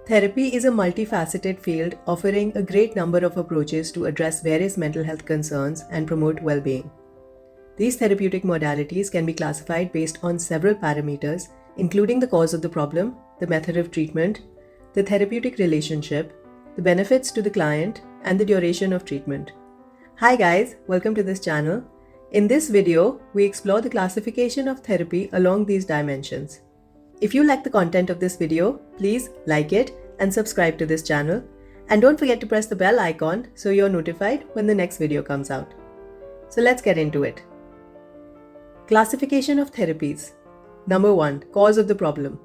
Therapy is a multifaceted field offering a great number of approaches to address various mental health concerns and promote well-being. These therapeutic modalities can be classified based on several parameters, including the cause of the problem, the method of treatment, the therapeutic relationship, the benefits to the client, and the duration of treatment. Hi guys, welcome to this channel. In this video, we explore the classification of therapy along these dimensions. If you like the content of this video, please like it and subscribe to this channel. And don't forget to press the bell icon so you're notified when the next video comes out. So let's get into it. Classification of therapies. Number 1. Cause of the problem.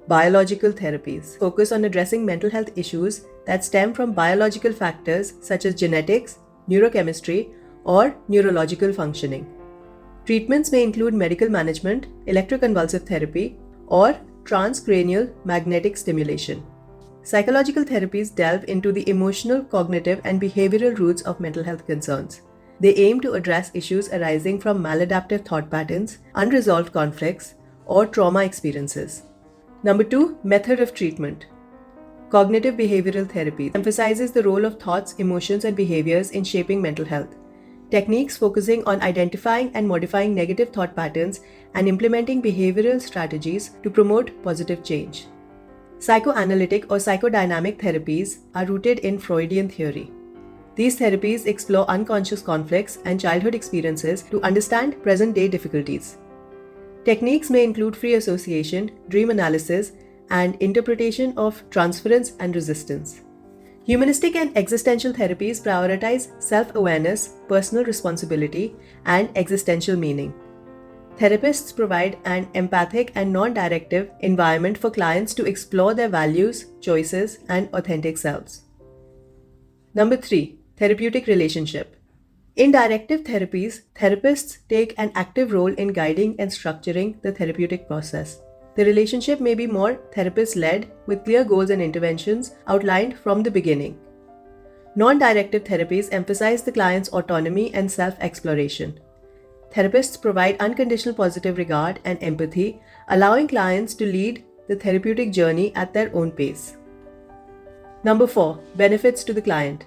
Biological therapies focus on addressing mental health issues that stem from biological factors such as genetics, neurochemistry, or neurological functioning. Treatments may include medical management, electroconvulsive therapy, or transcranial magnetic stimulation. Psychological therapies delve into the emotional, cognitive, and behavioral roots of mental health concerns. They aim to address issues arising from maladaptive thought patterns, unresolved conflicts, or trauma experiences. Number 2. Method of treatment. Cognitive behavioral therapy emphasizes the role of thoughts, emotions, and behaviors in shaping mental health. Techniques focusing on identifying and modifying negative thought patterns and implementing behavioral strategies to promote positive change. Psychoanalytic or psychodynamic therapies are rooted in Freudian theory. These therapies explore unconscious conflicts and childhood experiences to understand present-day difficulties. Techniques may include free association, dream analysis, and interpretation of transference and resistance. Humanistic and existential therapies prioritize self-awareness, personal responsibility, and existential meaning. Therapists provide an empathic and non-directive environment for clients to explore their values, choices, and authentic selves. Number 3. Therapeutic relationship. In directive therapies, therapists take an active role in guiding and structuring the therapeutic process. The relationship may be more therapist-led with clear goals and interventions outlined from the beginning. Non-directive therapies emphasize the client's autonomy and self-exploration. Therapists provide unconditional positive regard and empathy, allowing clients to lead the therapeutic journey at their own pace. Number 4. Benefits to the client.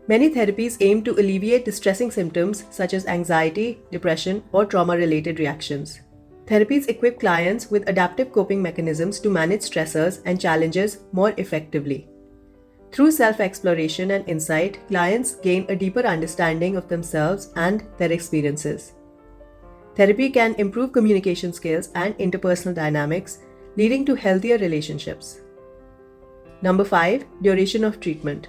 Many therapies aim to alleviate distressing symptoms such as anxiety, depression, or trauma-related reactions. Therapies equip clients with adaptive coping mechanisms to manage stressors and challenges more effectively. Through self-exploration and insight, clients gain a deeper understanding of themselves and their experiences. Therapy can improve communication skills and interpersonal dynamics, leading to healthier relationships. Number 5. Duration of treatment.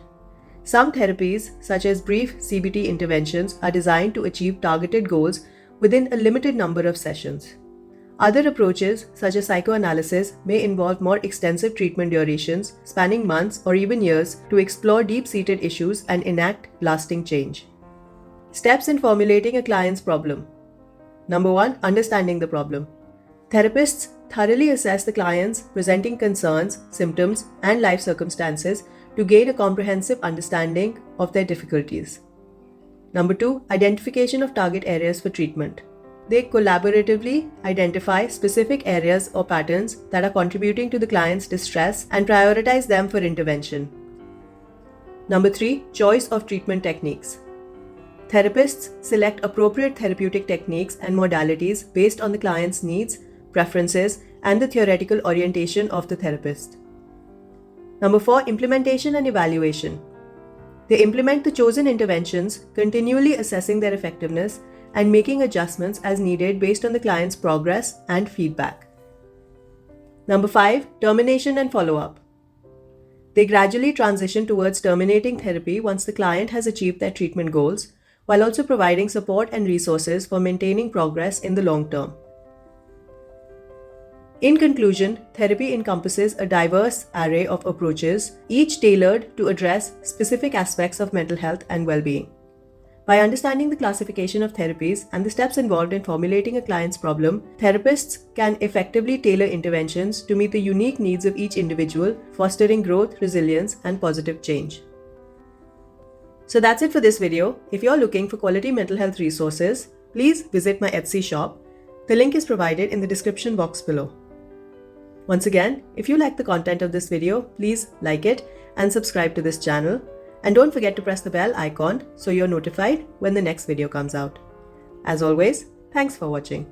Some therapies, such as brief CBT interventions, are designed to achieve targeted goals within a limited number of sessions. Other approaches, such as psychoanalysis, may involve more extensive treatment durations, spanning months or even years, to explore deep-seated issues and enact lasting change. Steps in formulating a client's problem. Number 1. Understanding the problem. Therapists thoroughly assess the client's presenting concerns, symptoms, and life circumstances to gain a comprehensive understanding of their difficulties. Number 2. Identification of target areas for treatment. They collaboratively identify specific areas or patterns that are contributing to the client's distress and prioritize them for intervention. Number 3. Choice of treatment techniques. Therapists select appropriate therapeutic techniques and modalities based on the client's needs, preferences, and the theoretical orientation of the therapist. Number 4. Implementation and evaluation. They implement the chosen interventions, continually assessing their effectiveness and making adjustments as needed based on the client's progress and feedback. Number 5. Termination and follow-up. They gradually transition towards terminating therapy once the client has achieved their treatment goals, while also providing support and resources for maintaining progress in the long term. In conclusion, therapy encompasses a diverse array of approaches, each tailored to address specific aspects of mental health and well-being. By understanding the classification of therapies and the steps involved in formulating a client's problem, therapists can effectively tailor interventions to meet the unique needs of each individual, fostering growth, resilience, and positive change. So that's it for this video. If you're looking for quality mental health resources, please visit my Etsy shop. The link is provided in the description box below. Once again, if you like the content of this video, please like it and subscribe to this channel. And don't forget to press the bell icon so you're notified when the next video comes out. As always, thanks for watching.